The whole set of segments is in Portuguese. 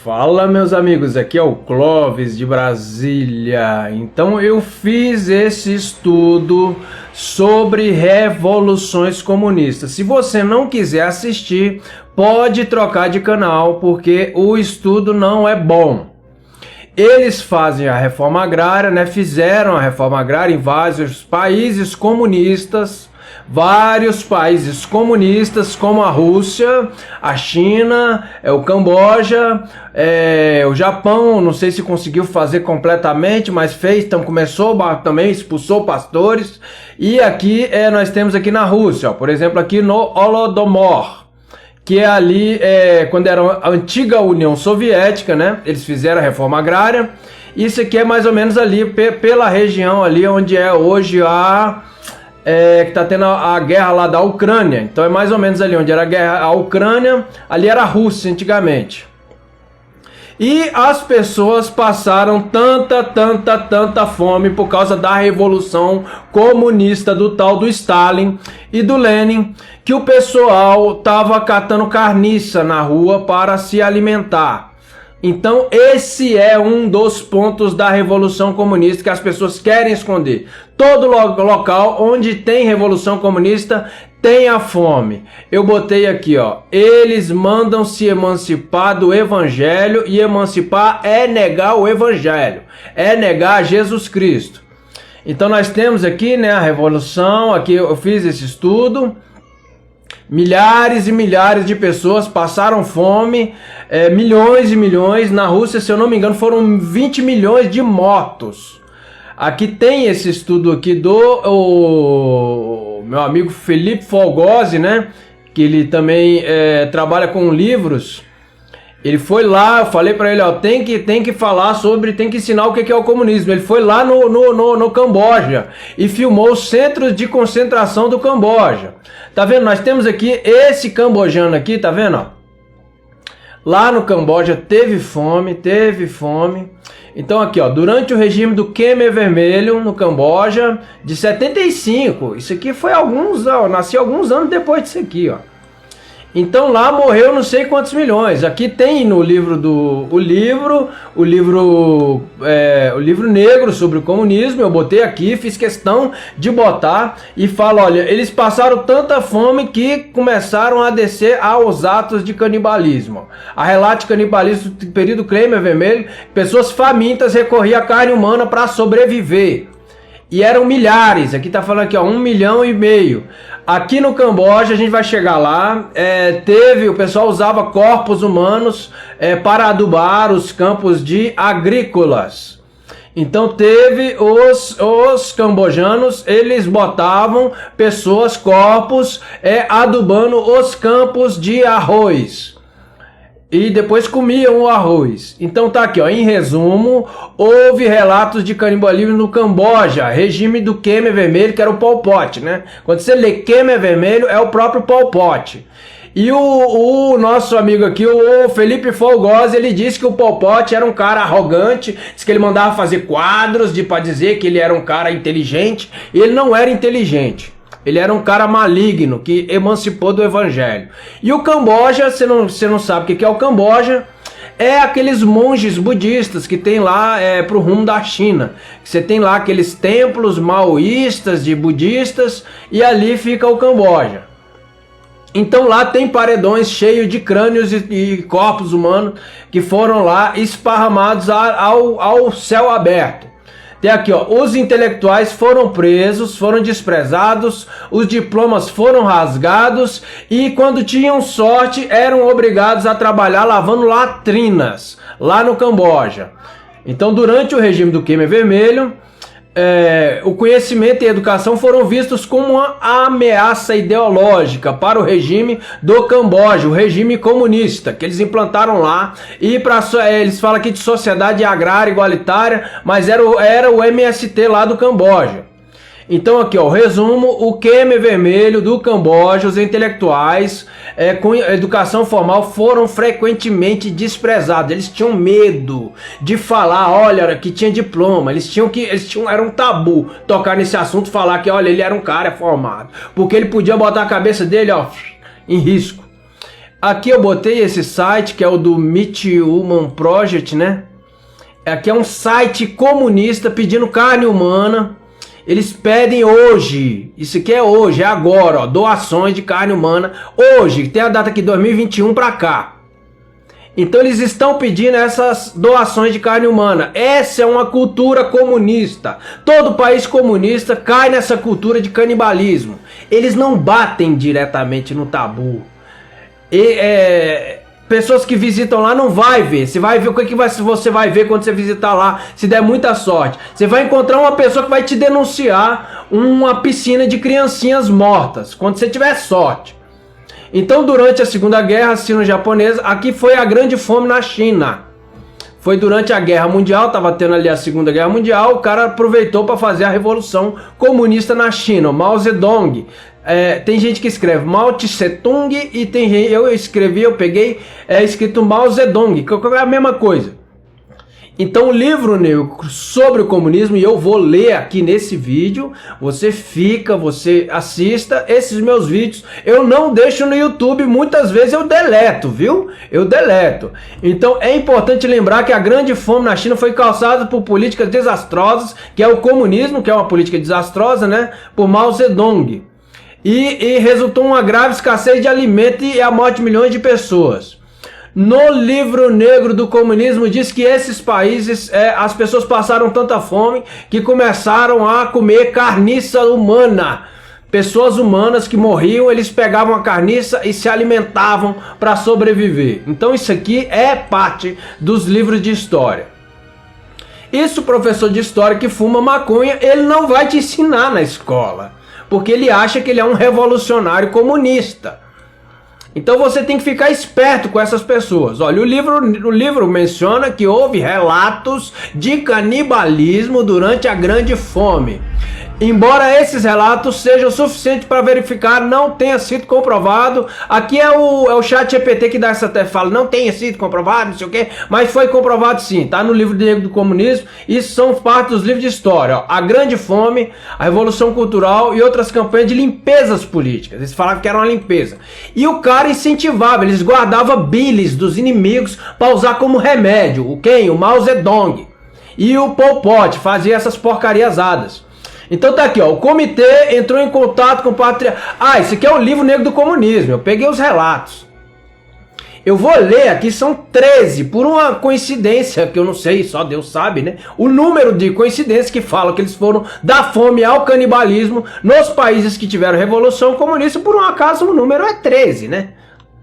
Fala, meus amigos, aqui é o Clóvis de Brasília. Então eu fiz esse estudo sobre revoluções comunistas. Se você não quiser assistir, pode trocar de canal, porque o estudo não é bom. Eles fazem a reforma agrária, né? Fizeram a reforma agrária em vários países comunistas, como a Rússia, a China, o Camboja, o Japão, não sei se conseguiu fazer completamente, mas fez, então começou também, expulsou pastores. E aqui nós temos aqui na Rússia, ó, por exemplo, aqui no Holodomor, que é ali, quando era a antiga União Soviética, né? Eles fizeram a reforma agrária. Isso aqui é mais ou menos ali, pela região ali onde é hoje que está tendo a guerra lá da Ucrânia. Então é mais ou menos ali onde era a Ucrânia, ali era a Rússia antigamente. E as pessoas passaram tanta fome por causa da revolução comunista do tal do Stalin e do Lenin, que o pessoal tava catando carniça na rua para se alimentar. Então esse é um dos pontos da revolução comunista que as pessoas querem esconder. Todo local onde tem revolução comunista tem a fome. Eu botei aqui, ó, eles mandam se emancipar do evangelho, e emancipar é negar o evangelho, é negar Jesus Cristo. Então nós temos aqui, né, a revolução. Aqui eu fiz esse estudo. Milhares e milhares de pessoas passaram fome, milhões e milhões. Na Rússia, se eu não me engano, foram 20 milhões de mortos. Aqui tem esse estudo aqui do meu amigo Felipe Fogozzi, né? Que ele também trabalha com livros. Ele foi lá, eu falei para ele, ó, tem que falar sobre, tem que ensinar o que é o comunismo. Ele foi lá no Camboja e filmou os centros de concentração do Camboja. Tá vendo? Nós temos aqui esse cambojano aqui, tá vendo? Ó? Lá no Camboja teve fome. Então aqui, ó, durante o regime do Khmer Vermelho no Camboja, de 75, isso aqui foi eu nasci alguns anos depois disso aqui, ó. Então lá morreu não sei quantos milhões. Aqui tem no livro o livro negro sobre o comunismo. Eu botei aqui, fiz questão de botar e falo, olha, eles passaram tanta fome que começaram a descer aos atos de canibalismo. A relato de canibalismo do período Khmer Vermelho, pessoas famintas recorriam à carne humana para sobreviver. E eram milhares. Aqui tá falando aqui, ó, 1,5 milhão. Aqui no Camboja, a gente vai chegar lá, o pessoal usava corpos humanos para adubar os campos de agrícolas. Então teve os cambojanos, eles botavam corpos adubando os campos de arroz. E depois comiam o arroz. Então tá aqui, ó, em resumo, houve relatos de canibalismo no Camboja, regime do Khmer Vermelho, que era o Pol Pot, né? Quando você lê Khmer Vermelho, é o próprio Pol Pot. E o nosso amigo aqui, o Felipe Fogozzi, ele disse que o Pol Pot era um cara arrogante, disse que ele mandava fazer quadros para dizer que ele era um cara inteligente, e ele não era inteligente. Ele era um cara maligno que emancipou do evangelho. E o Camboja, você não sabe o que é o Camboja? É aqueles monges budistas que tem lá pro rumo da China. Você tem lá aqueles templos maoístas de budistas e ali fica o Camboja. Então lá tem paredões cheios de crânios e corpos humanos que foram lá esparramados ao céu aberto. Tem aqui, ó, os intelectuais foram presos, foram desprezados, os diplomas foram rasgados e quando tinham sorte eram obrigados a trabalhar lavando latrinas lá no Camboja. Então durante o regime do Khmer Vermelho, o conhecimento e a educação foram vistos como uma ameaça ideológica para o regime do Camboja, o regime comunista que eles implantaram lá. E eles falam aqui de sociedade agrária igualitária, mas era o MST lá do Camboja. Então aqui, ó, o resumo, o Khmer Vermelho do Camboja, os intelectuais com educação formal foram frequentemente desprezados. Eles tinham medo de falar, olha, que tinha diploma. Era um tabu tocar nesse assunto, falar que, olha, ele era um cara formado, porque ele podia botar a cabeça dele, ó, em risco. Aqui eu botei esse site que é o do Meat Human Project, né? Aqui é um site comunista pedindo carne humana. Eles pedem hoje, isso aqui é hoje, é agora, ó, doações de carne humana. Hoje, tem a data aqui, 2021 pra cá. Então eles estão pedindo essas doações de carne humana. Essa é uma cultura comunista. Todo país comunista cai nessa cultura de canibalismo. Eles não batem diretamente no tabu. Pessoas que visitam lá não vai ver. Você vai ver o que você vai ver quando você visitar lá, se der muita sorte. Você vai encontrar uma pessoa que vai te denunciar uma piscina de criancinhas mortas, quando você tiver sorte. Então, durante a Segunda Guerra Sino-Japonesa, aqui foi a grande fome na China. Foi durante a Guerra Mundial, estava tendo ali a Segunda Guerra Mundial, o cara aproveitou para fazer a Revolução Comunista na China, Mao Zedong. Tem gente que escreve Mao Tse Tung e tem gente, eu peguei escrito Mao Zedong, que é a mesma coisa. Então o livro negro sobre o comunismo, e eu vou ler aqui nesse vídeo, você assista esses meus vídeos, eu não deixo no YouTube, muitas vezes eu deleto, viu? Eu deleto. Então é importante lembrar que a grande fome na China foi causada por políticas desastrosas, que é o comunismo, que é uma política desastrosa, né? Por Mao Zedong. E resultou em uma grave escassez de alimento e a morte de milhões de pessoas. No livro negro do comunismo diz que esses países, as pessoas passaram tanta fome que começaram a comer carniça humana. Pessoas humanas que morriam, eles pegavam a carniça e se alimentavam para sobreviver. Então isso aqui é parte dos livros de história. Isso, o professor de história que fuma maconha, ele não vai te ensinar na escola, porque ele acha que ele é um revolucionário comunista. Então você tem que ficar esperto com essas pessoas. Olha, o livro menciona que houve relatos de canibalismo durante a Grande Fome. Embora esses relatos sejam suficientes para verificar, não tenha sido comprovado. Aqui é o chat GPT que dá essa fala, não tenha sido comprovado, não sei o que, mas foi comprovado sim, tá no livro negro do comunismo. Isso são parte dos livros de história, ó. A Grande Fome, a Revolução Cultural e outras campanhas de limpezas políticas. Eles falavam que era uma limpeza. E o cara incentivava, eles guardavam bilis dos inimigos para usar como remédio. O Mao Zedong. E o Pol Pot fazia essas porcariasadas. Então tá aqui, ó, o comitê entrou em contato com o patriarca. Isso aqui é o livro negro do comunismo, eu peguei os relatos. Eu vou ler aqui, são 13, por uma coincidência, que eu não sei, só Deus sabe, né? O número de coincidências que falam que eles foram da fome ao canibalismo nos países que tiveram revolução comunista, por um acaso o número é 13, né?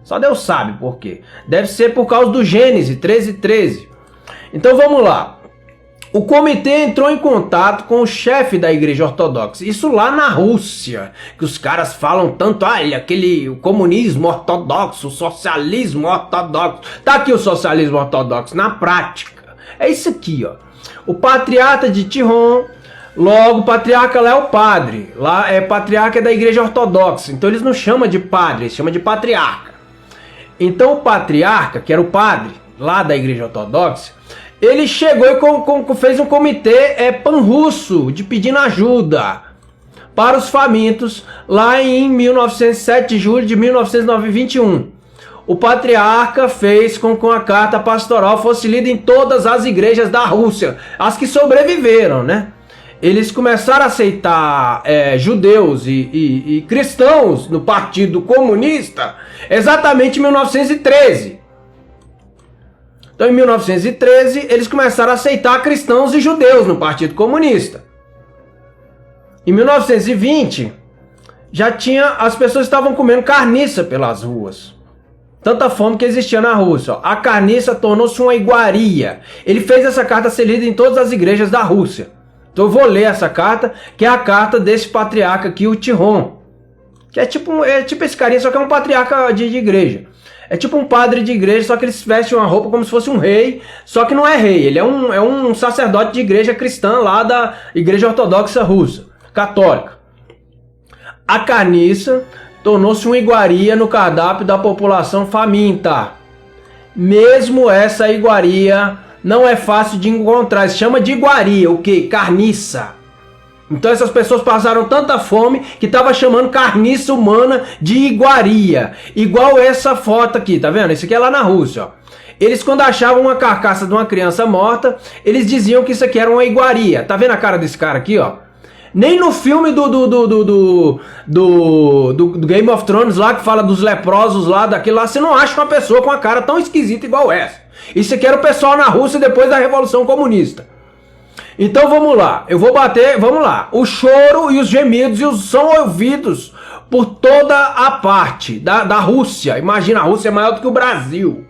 Só Deus sabe por quê. Deve ser por causa do Gênesis 13:13. Então vamos lá. O comitê entrou em contato com o chefe da Igreja Ortodoxa, isso lá na Rússia, que os caras falam tanto, olha, o comunismo ortodoxo, o socialismo ortodoxo. Tá aqui o socialismo ortodoxo, na prática. É isso aqui, ó. O patriarca de Tikhon, logo o patriarca lá é o padre, lá é patriarca da Igreja Ortodoxa, então eles não chamam de padre, eles chamam de patriarca. Então o patriarca, que era o padre lá da Igreja Ortodoxa, ele chegou e fez um comitê pan-russo de pedindo ajuda para os famintos lá em 1907 de julho de 1921. O patriarca fez com que a carta pastoral fosse lida em todas as igrejas da Rússia, as que sobreviveram, né? Eles começaram a aceitar judeus e cristãos no Partido Comunista exatamente em 1913. Então, em 1913, eles começaram a aceitar cristãos e judeus no Partido Comunista. Em 1920, as pessoas estavam comendo carniça pelas ruas. Tanta fome que existia na Rússia. A carniça tornou-se uma iguaria. Ele fez essa carta ser lida em todas as igrejas da Rússia. Então eu vou ler essa carta, que é a carta desse patriarca aqui, o Tikhon. Que é tipo esse carinha, só que é um patriarca de igreja. É tipo um padre de igreja, só que eles vestem uma roupa como se fosse um rei, só que não é rei, ele é um sacerdote de igreja cristã lá da Igreja Ortodoxa Russa, católica. A carniça tornou-se uma iguaria no cardápio da população faminta. Mesmo essa iguaria não é fácil de encontrar, se chama de iguaria, o que? Carniça. Então essas pessoas passaram tanta fome que estava chamando carniça humana de iguaria. Igual essa foto aqui, tá vendo? Isso aqui é lá na Rússia, ó. Eles, quando achavam uma carcaça de uma criança morta, eles diziam que isso aqui era uma iguaria. Tá vendo a cara desse cara aqui, ó? Nem no filme do Game of Thrones lá, que fala dos leprosos lá, daquilo lá, você não acha uma pessoa com uma cara tão esquisita igual essa. Isso aqui era o pessoal na Rússia depois da Revolução Comunista. Então vamos lá, eu vou bater, vamos lá. O choro e os gemidos são ouvidos por toda a parte da Rússia. Imagina, a Rússia é maior do que o Brasil.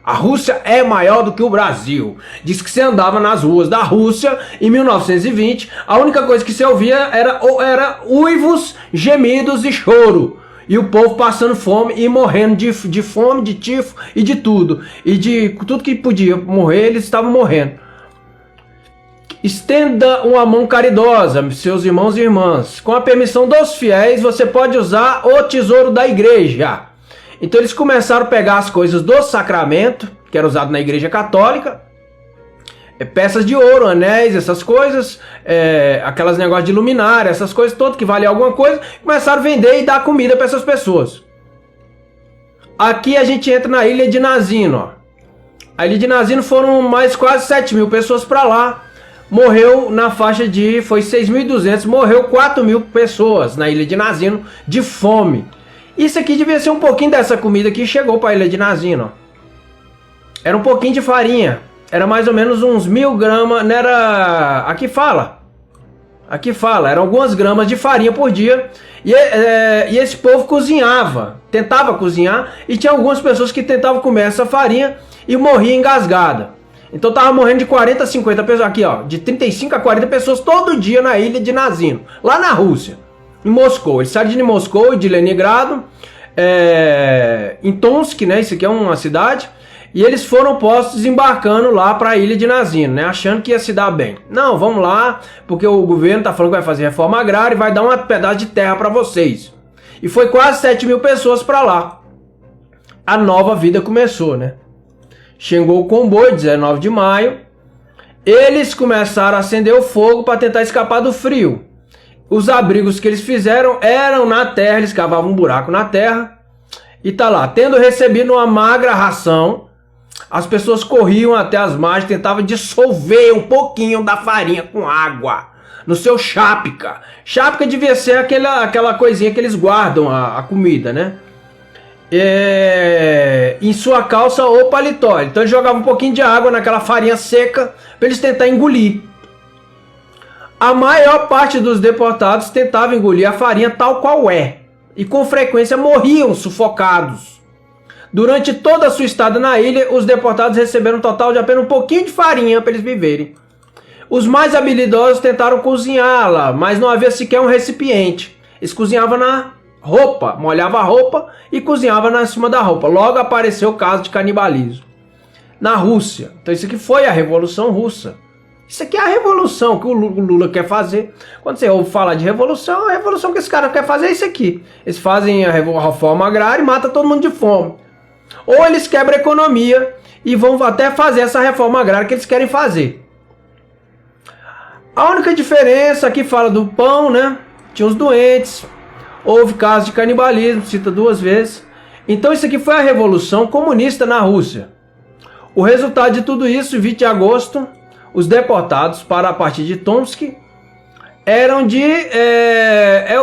A Rússia é maior do que o Brasil. Diz que você andava nas ruas da Rússia em 1920, a única coisa que você ouvia era uivos, gemidos e choro. E o povo passando fome e morrendo de fome, de tifo e de tudo. E de tudo que podia morrer, eles estavam morrendo. Estenda uma mão caridosa, seus irmãos e irmãs. Com a permissão dos fiéis, você pode usar o tesouro da igreja. Então eles começaram a pegar as coisas do sacramento, que era usado na igreja católica, peças de ouro, anéis, essas coisas, aquelas negócios de luminária, essas coisas todas que valiam alguma coisa, começaram a vender e dar comida para essas pessoas. Aqui a gente entra na ilha de Nazino, ó. A ilha de Nazino foram mais quase 7.000 pessoas para lá. Morreu na faixa de, foi 6.200, morreu 4.000 pessoas na ilha de Nazino de fome. Isso aqui devia ser um pouquinho dessa comida que chegou para a ilha de Nazino. Era um pouquinho de farinha, era mais ou menos uns 1.000 gramas, não era, aqui fala, eram algumas gramas de farinha por dia. E esse povo cozinhava, tentava cozinhar, e tinha algumas pessoas que tentavam comer essa farinha e morriam engasgada. Então tava morrendo de 40 a 50 pessoas, aqui ó, de 35 a 40 pessoas todo dia na ilha de Nazino, lá na Rússia, em Moscou. Eles saíram de Moscou e de Leningrado, em Tomsk, né, isso aqui é uma cidade, e eles foram postos desembarcando lá para a ilha de Nazino, né, achando que ia se dar bem. Não, vamos lá, porque o governo tá falando que vai fazer reforma agrária e vai dar um pedaço de terra para vocês. E foi quase 7.000 pessoas para lá. A nova vida começou, né? Chegou o comboio, 19 de maio. Eles começaram a acender o fogo para tentar escapar do frio. Os abrigos que eles fizeram eram na terra, eles cavavam um buraco na terra. E tá lá, tendo recebido uma magra ração, as pessoas corriam até as margens, tentavam dissolver um pouquinho da farinha com água no seu chapka. Chapka devia ser aquela coisinha que eles guardam a comida, né? Em sua calça ou paletó. Então ele jogava um pouquinho de água naquela farinha seca para eles tentar engolir. A maior parte dos deportados tentava engolir a farinha tal qual é, e com frequência morriam sufocados. Durante toda a sua estada na ilha, os deportados receberam um total de apenas um pouquinho de farinha para eles viverem. Os mais habilidosos tentaram cozinhá-la, mas não havia sequer um recipiente. Eles cozinhavam na roupa, molhava a roupa e cozinhava na cima da roupa. Logo apareceu o caso de canibalismo na Rússia. Então isso aqui foi a Revolução Russa. Isso aqui é a revolução que o Lula quer fazer. Quando você ouve falar de revolução, a revolução que esse cara quer fazer é isso aqui. Eles fazem a reforma agrária e matam todo mundo de fome. Ou eles quebram a economia e vão até fazer essa reforma agrária que eles querem fazer. A única diferença aqui fala do pão, né? Tinha os doentes. Houve casos de canibalismo, cita 2 vezes. Então isso aqui foi a Revolução Comunista na Rússia. O resultado de tudo isso, 20 de agosto, os deportados para a partir de Tomsk eram de...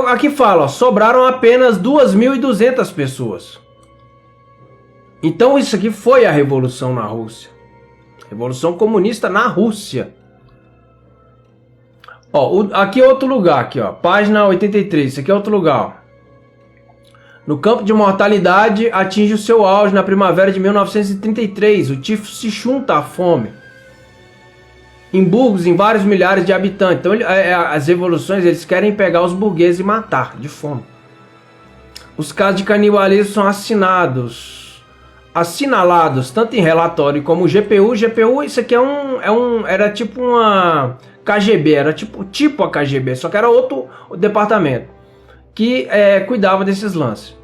aqui fala, ó, sobraram apenas 2.200 pessoas. Então isso aqui foi a Revolução na Rússia. Revolução Comunista na Rússia. Ó, aqui é outro lugar, aqui, ó, página 83, isso aqui é outro lugar, ó. No campo de mortalidade atinge o seu auge na primavera de 1933, o tifo se junta à fome. Em Burgos, em vários milhares de habitantes. Então as revoluções, eles querem pegar os burgueses e matar de fome. Os casos de canibalismo são assinalados tanto em relatório como o GPU. GPU, isso aqui era tipo uma KGB, era tipo a KGB, só que era outro departamento que cuidava desses lances.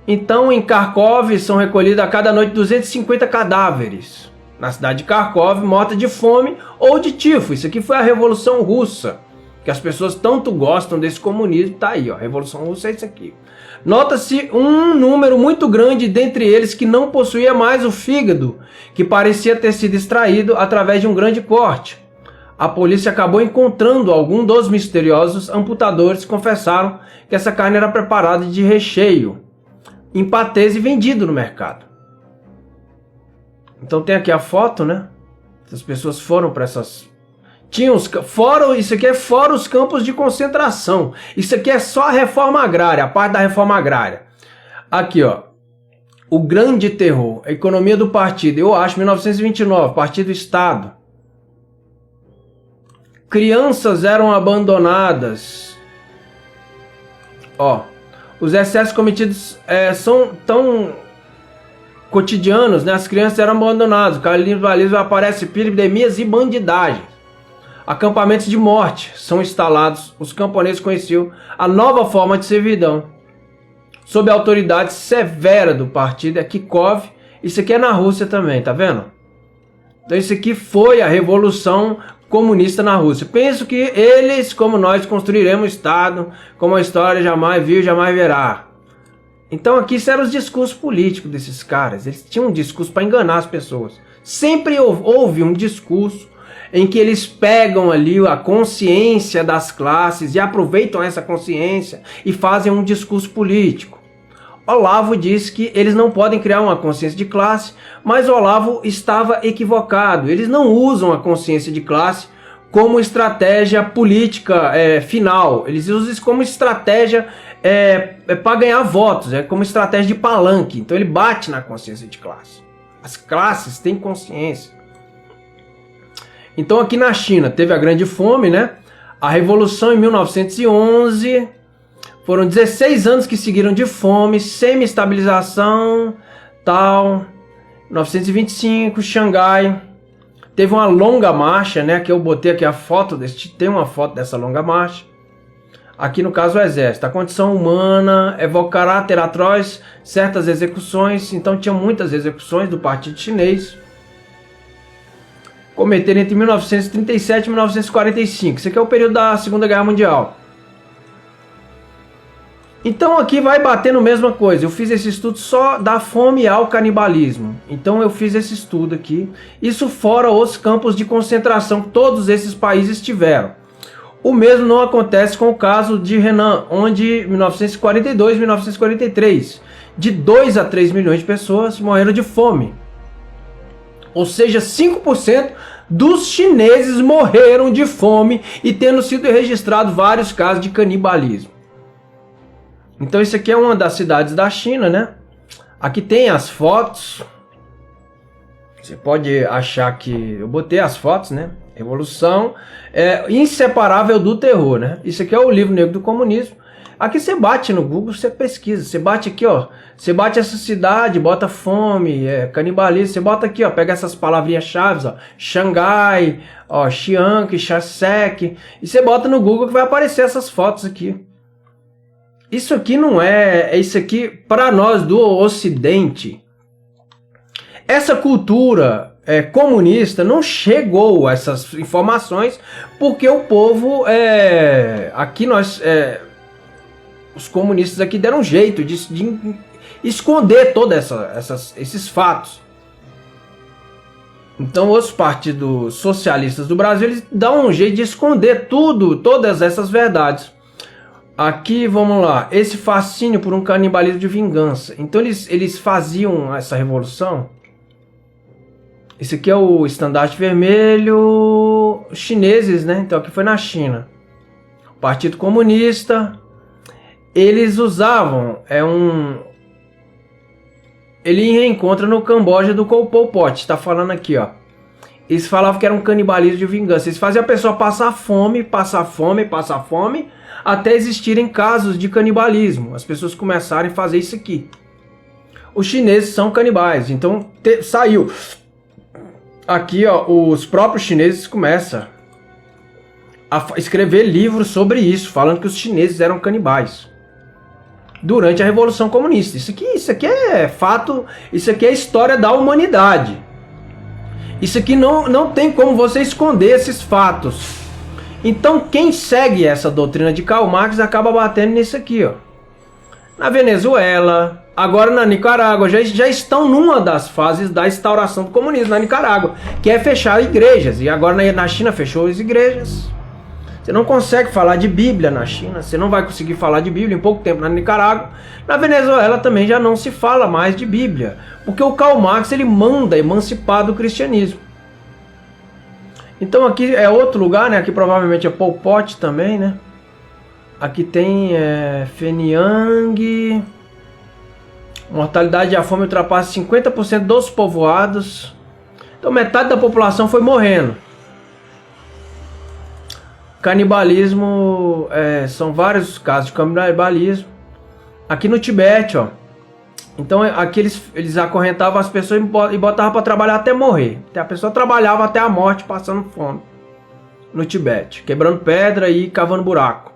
Então em Kharkov são recolhidos a cada noite 250 cadáveres na cidade de Kharkov, morta de fome ou de tifo. Isso aqui foi a Revolução Russa. que as pessoas tanto gostam desse comunismo, tá aí, ó, Revolução Russa é isso aqui. Nota-se um número muito grande dentre eles que não possuía mais o fígado, que parecia ter sido extraído através de um grande corte. A polícia acabou encontrando algum dos misteriosos amputadores que confessaram que essa carne era preparada de recheio, em patês e vendido no mercado. Então tem aqui a foto, né? As pessoas foram para essas... Isso aqui é fora os campos de concentração. Isso aqui é só a reforma agrária, a parte da reforma agrária. Aqui, ó. O grande terror, a economia do partido. Eu acho, 1929, Partido Estado. Crianças eram abandonadas. Ó. Os excessos cometidos são tão cotidianos, né? As crianças eram abandonadas. O canibalismo aparece, epidemias e bandidagem. Acampamentos de morte são instalados. Os camponeses conheciam a nova forma de servidão, sob a autoridade severa do partido. É Kikov. Isso aqui é na Rússia também, tá vendo? Então isso aqui foi a Revolução Comunista na Rússia. Penso que eles, como nós, construiremos o Estado, como a história jamais viu, jamais verá. Então aqui isso eram os discursos políticos desses caras. Eles tinham um discurso para enganar as pessoas. Sempre houve um discurso em que eles pegam ali a consciência das classes e aproveitam essa consciência e fazem um discurso político. Olavo diz que eles não podem criar uma consciência de classe, mas Olavo estava equivocado. Eles não usam a consciência de classe como estratégia política final. Eles usam isso como estratégia para ganhar votos, como estratégia de palanque. Então ele bate na consciência de classe. As classes têm consciência. Então aqui na China teve a Grande Fome, né? A Revolução em 1911, foram 16 anos que seguiram de fome, semi-estabilização, tal. 1925, Xangai, teve uma longa marcha, né? Que eu botei aqui a foto, tem uma foto dessa longa marcha. Aqui no caso o exército, a condição humana evocará ter atroz certas execuções, então tinha muitas execuções do Partido Chinês. Cometeram entre 1937 e 1945. Isso aqui é o período da Segunda Guerra Mundial. Então aqui vai batendo a mesma coisa. Eu fiz esse estudo só da fome ao canibalismo. Então eu fiz esse estudo aqui. Isso fora os campos de concentração que todos esses países tiveram. O mesmo não acontece com o caso de Henan, onde em 1942 e 1943, de 2 a 3 milhões de pessoas morreram de fome. Ou seja, 5% dos chineses morreram de fome e tendo sido registrados vários casos de canibalismo. Então isso aqui é uma das cidades da China, né? Aqui tem as fotos. Você pode achar que eu botei as fotos, né? Revolução é inseparável do terror, né? Isso aqui é o livro negro do comunismo. Aqui você bate no Google, você pesquisa, você bate aqui, ó, você bate essa cidade, bota fome, canibalismo, você bota aqui, ó, pega essas palavrinhas chaves, ó, Xangai, ó, Xi'an, Chasek, e você bota no Google que vai aparecer essas fotos aqui. Isso aqui não é isso aqui para nós do Ocidente. Essa cultura comunista não chegou a essas informações porque o povo aqui nós os comunistas aqui deram um jeito de esconder todos esses fatos. Então os partidos socialistas do Brasil eles dão um jeito de esconder todas essas verdades. Aqui, vamos lá, esse fascínio por um canibalismo de vingança. Então eles faziam essa revolução. Esse aqui é o estandarte vermelho, chineses, né? Então aqui foi na China. O Partido Comunista, eles usavam, ele reencontra no Camboja do Pol Pot, tá falando aqui, ó. Eles falavam que era um canibalismo de vingança. Eles faziam a pessoa passar fome, até existirem casos de canibalismo. As pessoas começaram a fazer isso aqui. Os chineses são canibais, então saiu. Aqui, ó, os próprios chineses começam a escrever livros sobre isso, falando que os chineses eram canibais durante a Revolução Comunista. Isso aqui é fato, isso aqui é história da humanidade. Isso aqui não tem como você esconder esses fatos. Então quem segue essa doutrina de Karl Marx acaba batendo nisso aqui, ó. Na Venezuela, agora na Nicarágua, já estão numa das fases da instauração do comunismo na Nicarágua, que é fechar igrejas. E agora na China fechou as igrejas. Você não consegue falar de Bíblia na China, você não vai conseguir falar de Bíblia em pouco tempo na Nicarágua. Na Venezuela também já não se fala mais de Bíblia, porque o Karl Marx ele manda emancipar do cristianismo. Então aqui é outro lugar, né? Aqui provavelmente é Pol Pot também, né? Aqui tem Pheniang. Mortalidade da fome ultrapassa 50% dos povoados. Então metade da população foi morrendo. Canibalismo, são vários casos de canibalismo. Aqui no Tibete, ó. Então aqui eles acorrentavam as pessoas e botavam para trabalhar até morrer. A pessoa trabalhava até a morte passando fome. No Tibete, quebrando pedra e cavando buraco.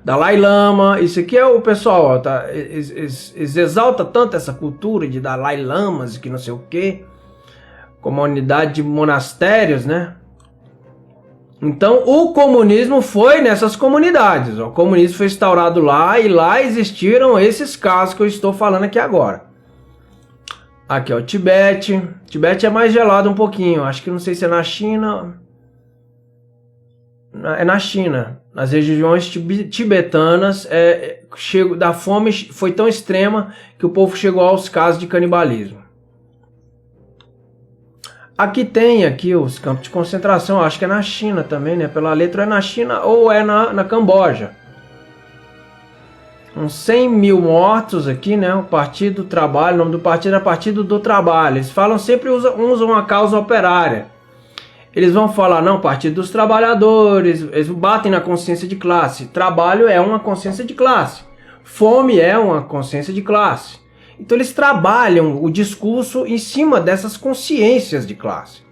Dalai Lama, isso aqui é o pessoal, ó, tá? Eles exaltam tanto essa cultura de Dalai Lamas, que não sei o que, comunidade de monastérios, né? Então o comunismo foi nessas comunidades, ó. O comunismo foi instaurado lá e lá existiram esses casos que eu estou falando aqui agora. Aqui ó, o Tibete. O Tibete é mais gelado um pouquinho, acho que não sei se é na China. É na China. Nas regiões tibetanas, da fome foi tão extrema que o povo chegou aos casos de canibalismo. Aqui tem os campos de concentração, acho que é na China também, né? Pela letra é na China ou é na Camboja. Uns 100 mil mortos aqui, né? O Partido do Trabalho, o nome do partido é Partido do Trabalho. Eles falam sempre, usam a causa operária. Eles vão falar, não, Partido dos Trabalhadores, eles batem na consciência de classe. Trabalho é uma consciência de classe. Fome é uma consciência de classe. Então eles trabalham o discurso em cima dessas consciências de classe.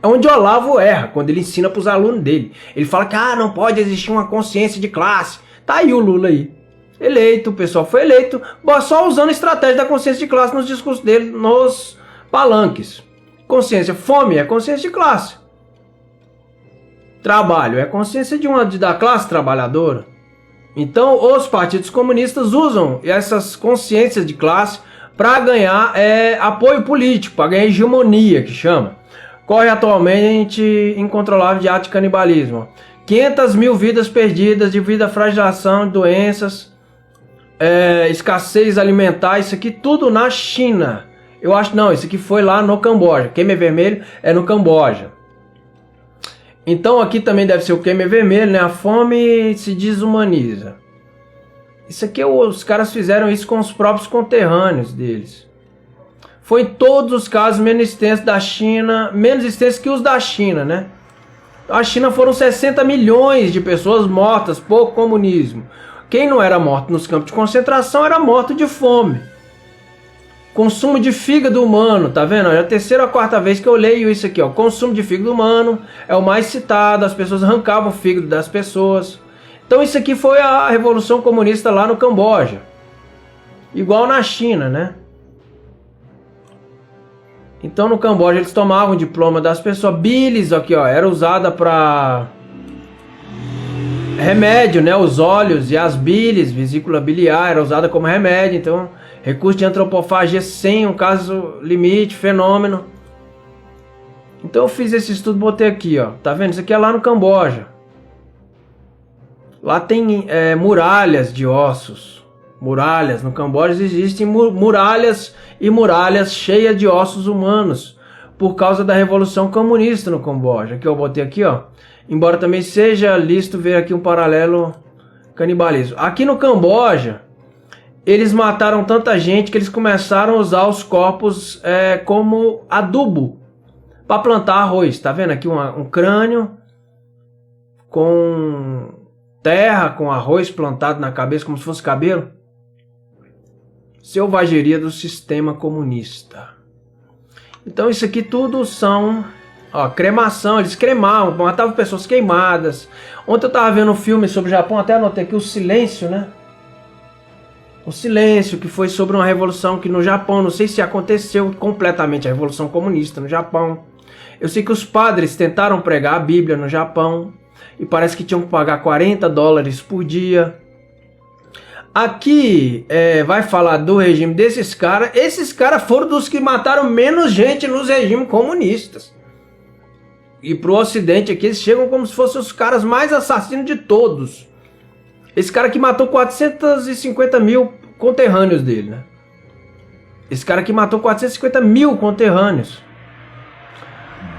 É onde Olavo erra, quando ele ensina para os alunos dele. Ele fala que não pode existir uma consciência de classe. Tá aí o Lula aí. Eleito, o pessoal foi eleito, só usando a estratégia da consciência de classe nos discursos dele, nos palanques. Fome é consciência de classe. Trabalho é consciência da classe trabalhadora. Então os partidos comunistas usam essas consciências de classe para ganhar apoio político, para ganhar hegemonia, que chama. Corre atualmente incontrolável de ato de canibalismo. 500 mil vidas perdidas devido à fragilização, doenças, escassez alimentar, isso aqui tudo na China. Eu acho não, isso aqui foi lá no Camboja. Khmer Vermelho é no Camboja. Então aqui também deve ser o Khmer Vermelho, né? A fome se desumaniza. Isso aqui, os caras fizeram isso com os próprios conterrâneos deles. Foi em todos os casos menos extensos da China, menos extensos que os da China, né? A China foram 60 milhões de pessoas mortas por comunismo. Quem não era morto nos campos de concentração era morto de fome. Consumo de fígado humano, tá vendo? É a terceira ou quarta vez que eu leio isso aqui, ó. Consumo de fígado humano é o mais citado, as pessoas arrancavam o fígado das pessoas. Então isso aqui foi a Revolução Comunista lá no Camboja. Igual na China, né? Então no Camboja eles tomavam o diploma das pessoas. Bilis, aqui ó, era usada para remédio, né? Os óleos e as bilis, vesícula biliar, era usada como remédio. Então, recurso de antropofagia sem um caso limite, fenômeno. Então eu fiz esse estudo, botei aqui, ó. Tá vendo? Isso aqui é lá no Camboja. Lá tem muralhas de ossos. Muralhas. No Camboja existem muralhas e muralhas cheias de ossos humanos. Por causa da Revolução Comunista no Camboja. Que eu botei aqui, ó. Embora também seja lícito ver aqui um paralelo canibalismo. Aqui no Camboja, eles mataram tanta gente que eles começaram a usar os corpos como adubo para plantar arroz. Tá vendo aqui um crânio com terra, com arroz plantado na cabeça como se fosse cabelo? Selvageria do sistema comunista. Então isso aqui tudo são cremação. Eles cremavam, matavam pessoas queimadas. Ontem eu estava vendo um filme sobre o Japão, até anotei aqui o Silêncio, né? O Silêncio, que foi sobre uma revolução que no Japão, não sei se aconteceu completamente a Revolução Comunista no Japão. Eu sei que os padres tentaram pregar a Bíblia no Japão. e parece que tinham que pagar $40 por dia. Aqui vai falar do regime desses caras. Esses caras foram dos que mataram menos gente nos regimes comunistas. E pro Ocidente aqui eles chegam como se fossem os caras mais assassinos de todos. Esse cara que matou 450 mil conterrâneos dele, né? Esse cara que matou 450 mil conterrâneos.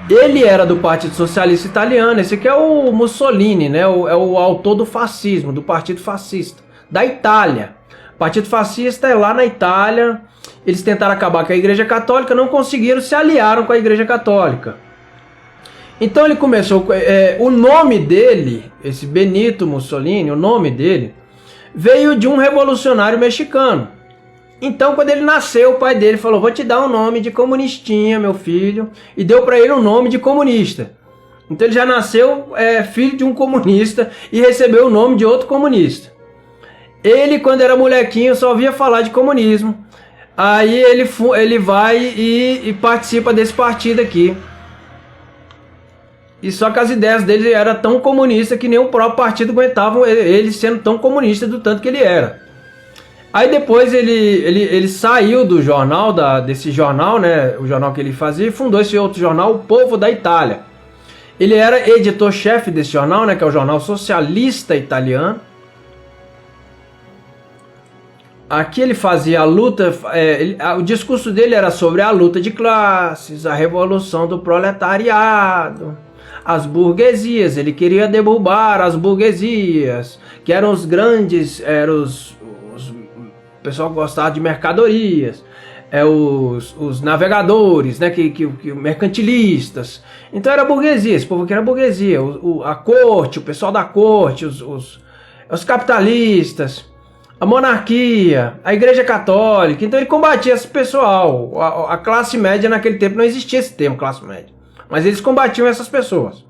Ele era do Partido Socialista Italiano. Esse aqui é o Mussolini, né? É o autor do fascismo, do Partido Fascista, da Itália. O Partido Fascista é lá na Itália. Eles tentaram acabar com a Igreja Católica, não conseguiram, se aliaram com a Igreja Católica. Então ele começou... o nome dele, esse Benito Mussolini, o nome dele, veio de um revolucionário mexicano. Então, quando ele nasceu, o pai dele falou: vou te dar um nome de comunistinha, meu filho. E deu para ele um nome de comunista. Então ele já nasceu filho de um comunista e recebeu o nome de outro comunista. Ele, quando era molequinho, só ouvia falar de comunismo. Aí ele vai e participa desse partido aqui. E só que as ideias dele eram tão comunistas que nem o próprio partido aguentava ele sendo tão comunista do tanto que ele era. Aí depois ele saiu do jornal, desse jornal, né, o jornal que ele fazia, e fundou esse outro jornal, O Povo da Itália. Ele era editor-chefe desse jornal, né, que é o Jornal Socialista Italiano. Aqui ele fazia a luta, o discurso dele era sobre a luta de classes, a revolução do proletariado, as burguesias. Ele queria derrubar as burguesias, que eram os grandes, o pessoal gostava de mercadorias, os navegadores, né, que mercantilistas. Então era burguesia, esse povo que era burguesia, a corte, o pessoal da corte, os capitalistas, a monarquia, a Igreja Católica. Então ele combatia esse pessoal. A classe média naquele tempo não existia esse termo, classe média, mas eles combatiam essas pessoas.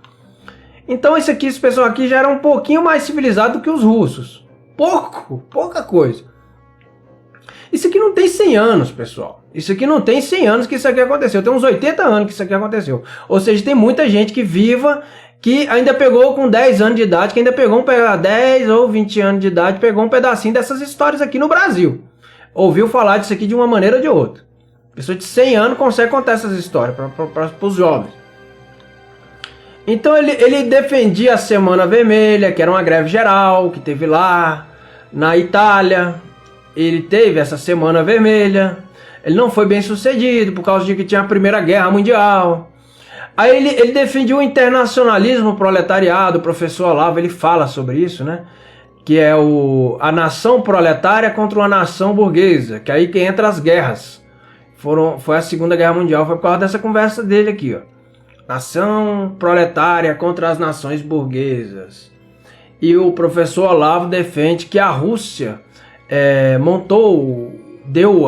Então esse pessoal aqui já era um pouquinho mais civilizado do que os russos. Pouca coisa. Isso aqui não tem 100 anos, pessoal. Isso aqui não tem 100 anos que isso aqui aconteceu. Tem uns 80 anos que isso aqui aconteceu. Ou seja, tem muita gente que viva, que ainda pegou com 10 anos de idade, que ainda pegou 10 ou 20 anos de idade, pegou um pedacinho dessas histórias aqui no Brasil. Ouviu falar disso aqui de uma maneira ou de outra. Pessoa de 100 anos consegue contar essas histórias para os jovens. Então ele defendia a Semana Vermelha, que era uma greve geral que teve lá na Itália. Ele teve essa Semana Vermelha. Ele não foi bem sucedido por causa de que tinha a Primeira Guerra Mundial. Aí ele defendia o internacionalismo proletariado. O professor Olavo, ele fala sobre isso, né? Que é a nação proletária contra uma nação burguesa. Que aí que entra as guerras. Foi a Segunda Guerra Mundial. Foi por causa dessa conversa dele aqui, ó. Nação proletária contra as nações burguesas. E o professor Olavo defende que a Rússia deu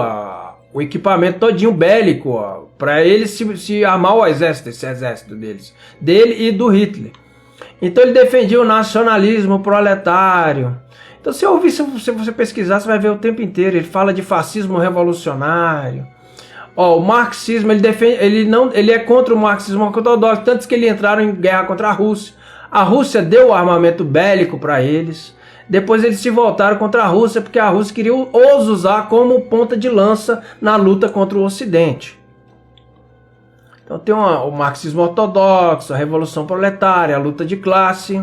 o equipamento todinho bélico para eles se armar o exército, esse exército dele e do Hitler. Então ele defendia o nacionalismo proletário. Então se você pesquisar, você vai ver o tempo inteiro. Ele fala de fascismo revolucionário. O marxismo, ele é contra o marxismo ortodoxo, tanto que eles entraram em guerra contra a Rússia. A Rússia deu o armamento bélico para eles. Depois eles se voltaram contra a Rússia, porque a Rússia queria os usar como ponta de lança na luta contra o Ocidente. Então tem o marxismo ortodoxo, a revolução proletária, a luta de classe.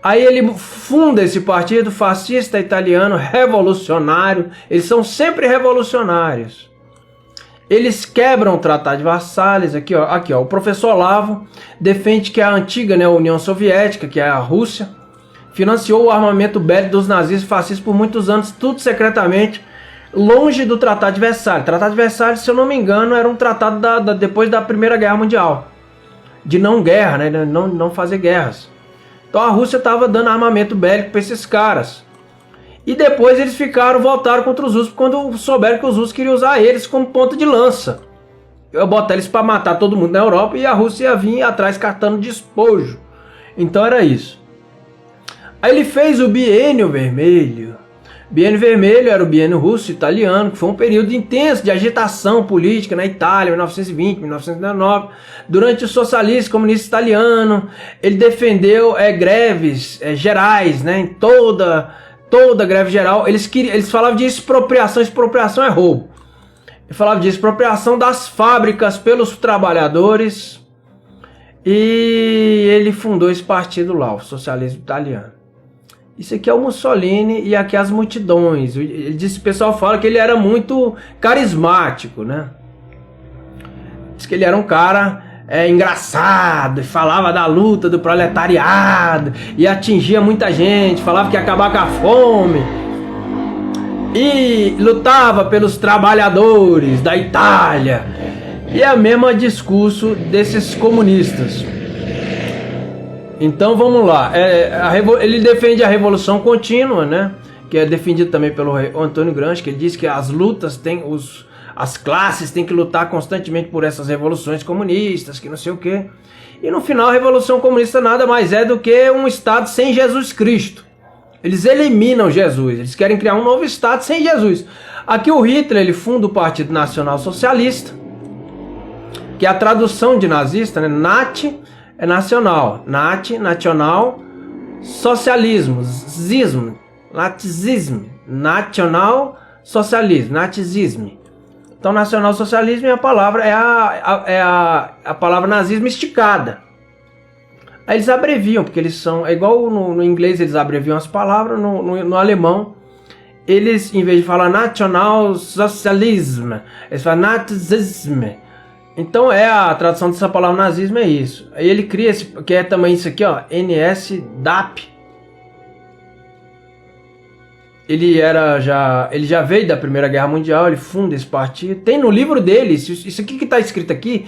Aí ele funda esse partido fascista italiano revolucionário. Eles são sempre revolucionários. Eles quebram o Tratado de Versalhes. Aqui, ó, o professor Olavo defende que a antiga, né, União Soviética, que é a Rússia, financiou o armamento bélico dos nazistas e fascistas por muitos anos, tudo secretamente, longe do Tratado de Versalhes. O Tratado de Versalhes, se eu não me engano, era um tratado depois da Primeira Guerra Mundial, de não guerra, né, não fazer guerras. Então a Rússia estava dando armamento bélico para esses caras. E depois eles voltaram contra os russos quando souberam que os russos queriam usar eles como ponta de lança. Eu botar eles para matar todo mundo na Europa e a Rússia ia vir atrás catando despojo. Então era isso. Aí ele fez o Biênio Vermelho. Biênio vermelho era o biênio russo-italiano, que foi um período intenso de agitação política na Itália, 1920, 1919. Durante o socialismo comunista italiano, ele defendeu greves gerais, né, em toda greve geral. Eles falavam de expropriação. Expropriação é roubo. Ele falava de expropriação das fábricas pelos trabalhadores. E ele fundou esse partido lá, o socialismo italiano. Isso aqui é o Mussolini e aqui as multidões. Ele disse, o pessoal fala que ele era muito carismático, né? Diz que ele era um cara engraçado, falava da luta do proletariado e atingia muita gente, falava que ia acabar com a fome e lutava pelos trabalhadores da Itália. E é o mesmo discurso desses comunistas. Então vamos lá. Ele defende a revolução contínua, né? Que é defendido também pelo Antônio Gramsci, que ele diz que as lutas as classes têm que lutar constantemente por essas revoluções comunistas, que não sei o quê. E no final a revolução comunista nada mais é do que um Estado sem Jesus Cristo. Eles eliminam Jesus, eles querem criar um novo Estado sem Jesus. Aqui o Hitler, ele funda o Partido Nacional Socialista, que é a tradução de nazista, né? Nat é nacional, Nat, nacional, socialismo, zismo, nazismo, nacional socialismo, nazismo. Então nacional socialismo é a palavra, a palavra nazismo esticada. Aí eles abreviam, porque eles são, é igual no inglês eles abreviam as palavras, no alemão eles, em vez de falar nacional socialismo, eles falam nazismo. Então a tradução dessa palavra nazismo é isso. Aí ele cria esse, que é também isso aqui, ó, NSDAP. Ele já veio da Primeira Guerra Mundial, ele funda esse partido. Tem no livro dele, isso aqui que está escrito aqui,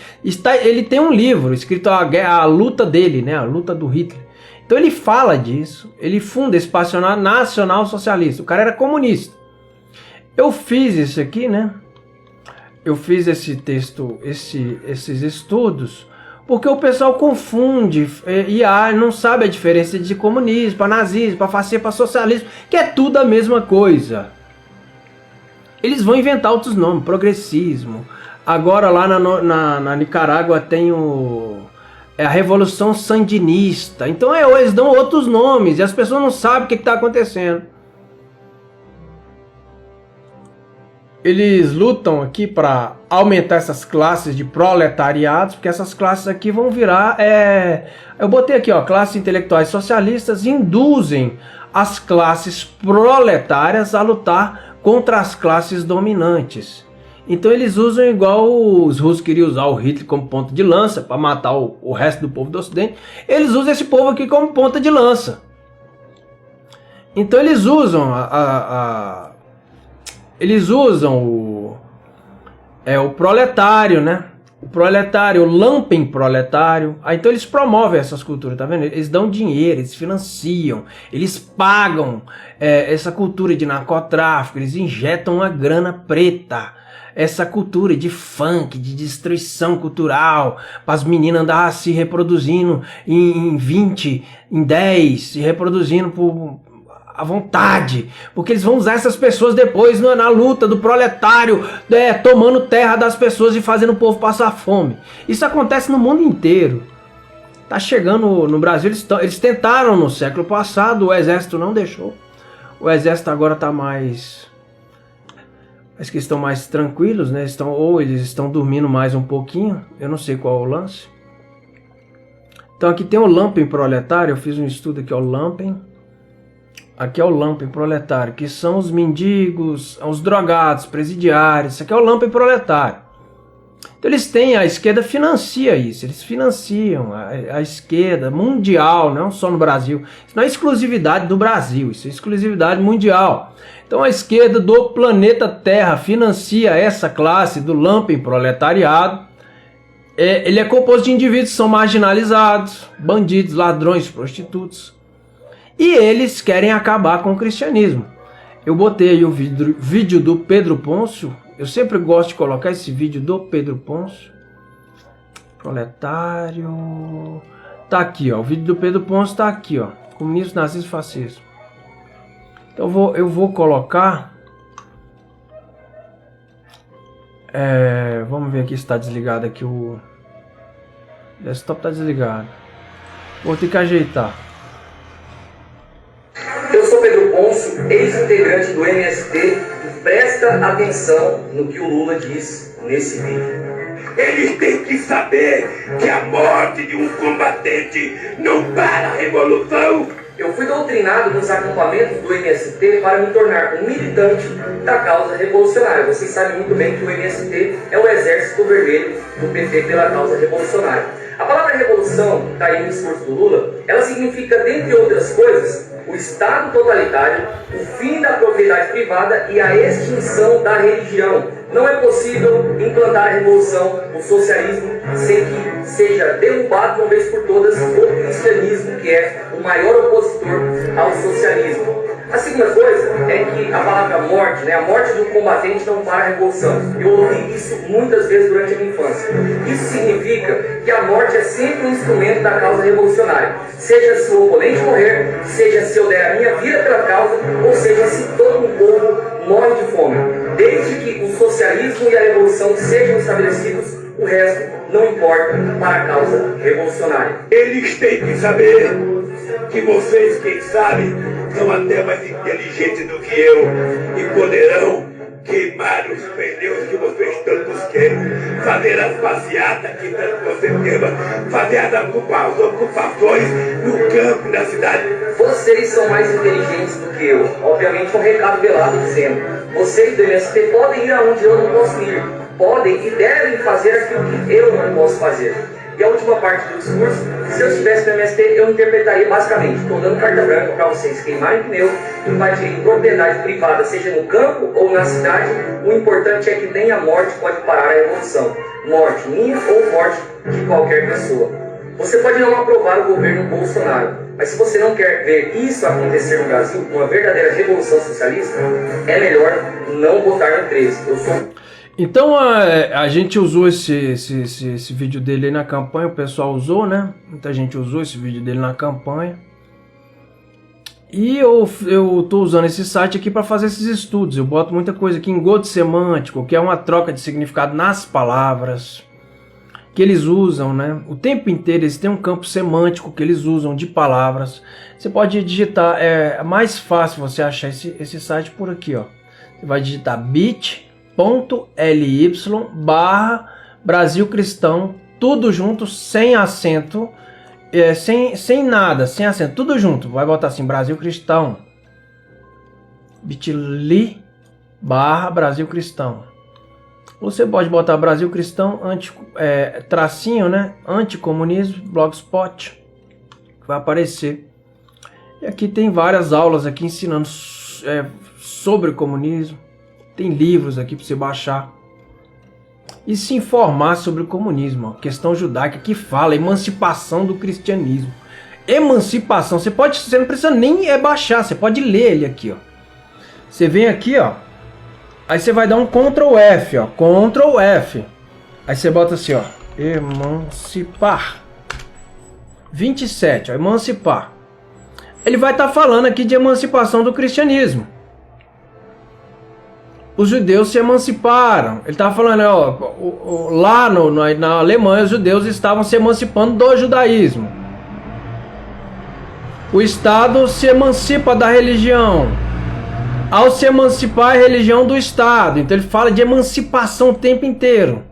ele tem um livro escrito a luta dele, né, a luta do Hitler. Então ele fala disso, ele funda esse Partido Nacional Socialista. O cara era comunista. Eu fiz isso aqui, né? Eu fiz esse texto, esses estudos, porque o pessoal confunde e não sabe a diferença de comunismo, para nazismo, para fascismo, para socialismo, que é tudo a mesma coisa. Eles vão inventar outros nomes, progressismo. Agora lá na Nicarágua tem a Revolução Sandinista. Então eles dão outros nomes e as pessoas não sabem o que está acontecendo. Eles lutam aqui para aumentar essas classes de proletariados, porque essas classes aqui vão virar... eu botei aqui, ó, classes intelectuais socialistas induzem as classes proletárias a lutar contra as classes dominantes. Então eles usam igual os russos queriam usar o Hitler como ponta de lança para matar o resto do povo do Ocidente. Eles usam esse povo aqui como ponta de lança. Então eles usam o proletário, né? O proletário, o lumpen proletário. Então eles promovem essas culturas, tá vendo? Eles dão dinheiro, eles financiam, eles pagam essa cultura de narcotráfico, eles injetam uma grana preta. Essa cultura de funk, de destruição cultural, para as meninas andarem se reproduzindo em 20, em 10, se reproduzindo por... à vontade, porque eles vão usar essas pessoas depois na luta do proletário, tomando terra das pessoas e fazendo o povo passar fome. Isso acontece no mundo inteiro. Tá chegando no Brasil, eles tentaram no século passado, o exército não deixou. O exército agora tá mais... Parece que estão mais tranquilos, né? Eles estão dormindo mais um pouquinho, eu não sei qual é o lance. Então aqui tem o lumpen proletário, eu fiz um estudo aqui, ó, lumpen. Aqui é o lumpen proletário, que são os mendigos, os drogados, presidiários. Isso aqui é o lumpen proletário. Então eles têm, a esquerda financia isso, eles financiam a esquerda mundial, não só no Brasil. Isso não é exclusividade do Brasil, isso é exclusividade mundial. Então a esquerda do planeta Terra financia essa classe do lumpen proletariado. Ele é composto de indivíduos que são marginalizados, bandidos, ladrões, prostitutos. E eles querem acabar com o cristianismo. Eu botei aí o vídeo do Pedro Pôncio. Eu sempre gosto de colocar esse vídeo do Pedro Pôncio. Proletário. Tá aqui, ó. O vídeo do Pedro Pôncio tá aqui, ó. Comunismo, nazismo, fascismo. Então eu vou colocar... vamos ver aqui se está desligado aqui o... desktop está desligado. Vou ter que ajeitar. Eu sou Pedro Ponce, ex-integrante do MST, e presta atenção no que o Lula diz nesse vídeo. Eles têm que saber que a morte de um combatente não para a revolução. Eu fui doutrinado nos acampamentos do MST para me tornar um militante da causa revolucionária. Vocês sabem muito bem que o MST é o Exército Vermelho do PT pela causa revolucionária. A palavra revolução, está aí no discurso do Lula, ela significa, dentre outras coisas, o Estado totalitário, o fim da propriedade privada e a extinção da religião. Não é possível implantar a revolução, o socialismo, sem que seja derrubado de uma vez por todas o cristianismo, que é o maior opositor ao socialismo. A segunda coisa é que a palavra morte, a morte de um combatente não para a revolução. Eu ouvi isso muitas vezes durante a minha infância. Isso significa que a morte é sempre um instrumento da causa revolucionária. Seja se o oponente morrer, seja se eu der a minha vida pela causa, ou seja se todo um povo morre de fome. Desde que o socialismo e a revolução sejam estabelecidos, o resto não importa para a causa revolucionária. Eles têm que saber que vocês, quem sabe, são até mais inteligentes do que eu e poderão queimar os pneus que vocês tantos querem, fazer as passeatas que tanto você queima, fazer as ocupações no campo e na cidade. Vocês são mais inteligentes do que eu. Obviamente, um recado velado dizendo: vocês do MST podem ir aonde eu não posso ir. Podem e devem fazer aquilo que eu não posso fazer. E a última parte do discurso, se eu estivesse no MST, eu interpretaria basicamente: estou dando carta branca para vocês queimarem pneu, invadirem propriedade privada, seja no campo ou na cidade. O importante é que nem a morte pode parar a revolução. Morte minha ou morte de qualquer pessoa. Você pode não aprovar o governo Bolsonaro, mas se você não quer ver isso acontecer no Brasil, uma verdadeira revolução socialista, é melhor não votar no 13. Eu sou... Então a gente usou esse vídeo dele aí na campanha, o pessoal usou, né? Muita gente usou esse vídeo dele na campanha. E eu tô usando esse site aqui para fazer esses estudos. Eu boto muita coisa aqui, engodo semântico, que é uma troca de significado nas palavras que eles usam, né? O tempo inteiro eles têm um campo semântico que eles usam de palavras. Você pode digitar, é mais fácil você achar esse site por aqui, ó. Você vai digitar bit.ly/Brasil Cristão, tudo junto, sem acento, sem nada, sem acento, tudo junto. Vai botar assim, Brasil Cristão, bit.ly/Brasil Cristão. Você pode botar Brasil Cristão, tracinho, né? Anticomunismo, Blogspot, vai aparecer. E aqui tem várias aulas aqui ensinando sobre o comunismo. Tem livros aqui para você baixar e se informar sobre o comunismo. Ó. Questão judaica que fala emancipação do cristianismo. Emancipação. Você não precisa nem baixar, você pode ler ele aqui, ó. Você vem aqui, ó. Aí você vai dar um Ctrl F, ó. Ctrl F. Aí você bota assim, ó. Emancipar. 27, ó. Emancipar. Ele vai estar falando aqui de emancipação do cristianismo. Os judeus se emanciparam. Ele estava falando, ó, lá na Alemanha, os judeus estavam se emancipando do judaísmo. O Estado se emancipa da religião. Ao se emancipar, a religião do Estado. Então ele fala de emancipação o tempo inteiro.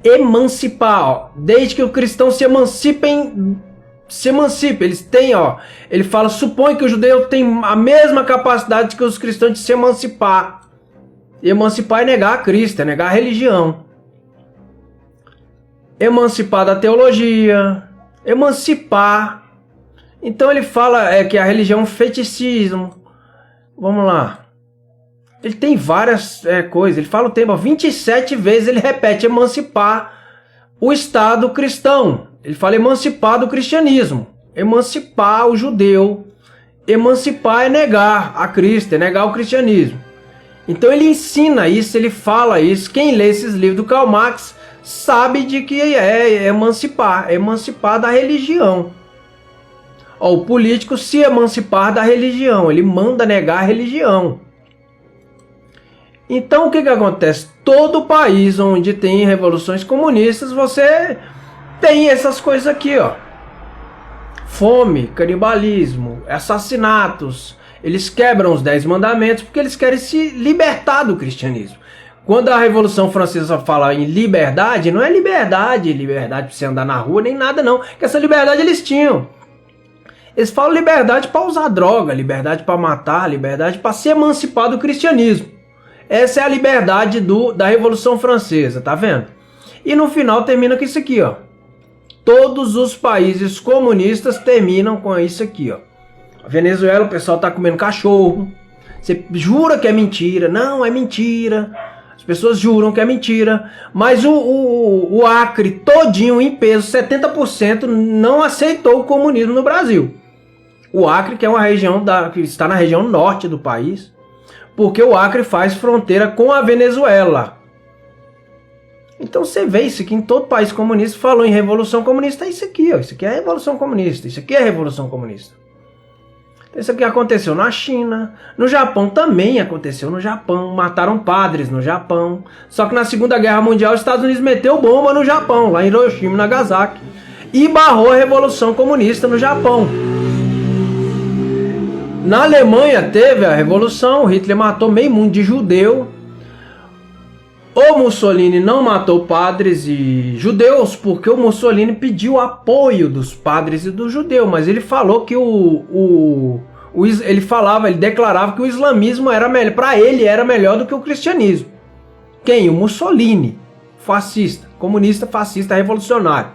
Emancipar, ó, desde que o cristão se emancipe. Eles têm, ó. Ele fala, supõe que o judeu tem a mesma capacidade que os cristãos de se emancipar. Emancipar é negar a Cristo, é negar a religião. Emancipar da teologia. Emancipar. Então ele fala que a religião é um feticismo. Vamos lá. Ele tem várias coisas. Ele fala o tema 27 vezes, ele repete emancipar o Estado cristão. Ele fala emancipar do cristianismo. Emancipar o judeu. Emancipar é negar a Cristo, é negar o cristianismo. Então ele ensina isso, ele fala isso. Quem lê esses livros do Karl Marx sabe de que é emancipar da religião. Ó, o político se emancipar da religião, ele manda negar a religião. Então o que acontece? Todo país onde tem revoluções comunistas, você tem essas coisas aqui, ó. Fome, canibalismo, assassinatos. Eles quebram os 10 mandamentos porque eles querem se libertar do cristianismo. Quando a Revolução Francesa fala em liberdade, não é liberdade para você andar na rua, nem nada não. Que essa liberdade eles tinham. Eles falam liberdade para usar droga, liberdade para matar, liberdade para se emancipar do cristianismo. Essa é a liberdade da Revolução Francesa, tá vendo? E no final termina com isso aqui, ó. Todos os países comunistas terminam com isso aqui, ó. A Venezuela, o pessoal tá comendo cachorro. Você jura que é mentira? Não, é mentira. As pessoas juram que é mentira. Mas o Acre todinho em peso, 70%, não aceitou o comunismo no Brasil. O Acre, que é uma região que está na região norte do país, porque o Acre faz fronteira com a Venezuela. Então você vê isso aqui em todo país comunista. Falou em revolução comunista, é isso aqui, ó. Isso aqui é a revolução comunista. Isso aqui é a revolução comunista. Isso aqui aconteceu na China. No Japão também aconteceu no Japão. Mataram padres no Japão. Só que na Segunda Guerra Mundial os Estados Unidos meteu bomba no Japão, lá em Hiroshima e Nagasaki, e barrou a revolução comunista no Japão. Na Alemanha teve a revolução. Hitler matou meio mundo de judeu. O Mussolini não matou padres e judeus porque o Mussolini pediu apoio dos padres e dos judeus, mas ele falou que ele declarava que o islamismo era melhor, para ele era melhor do que o cristianismo. Quem? O Mussolini, fascista, comunista, fascista, revolucionário.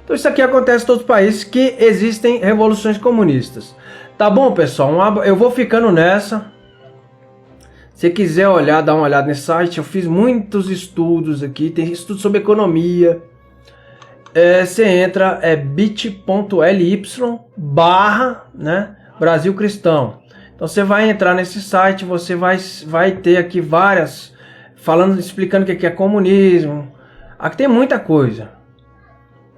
Então isso aqui acontece em todos os países que existem revoluções comunistas. Tá bom, pessoal? Eu vou ficando nessa. Se quiser olhar, dá uma olhada nesse site. Eu fiz muitos estudos aqui. Tem estudo sobre economia. Você entra, bit.ly / Brasil Cristão. Então você vai entrar nesse site. Você vai ter aqui várias, explicando o que é comunismo. Aqui tem muita coisa.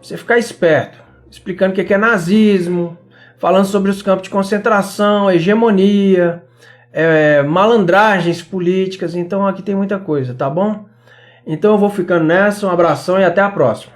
Você ficar esperto. Explicando o que é nazismo. Falando sobre os campos de concentração, hegemonia. Malandragens políticas. Então aqui tem muita coisa, tá bom? Então eu vou ficando nessa, um abração e até a próxima.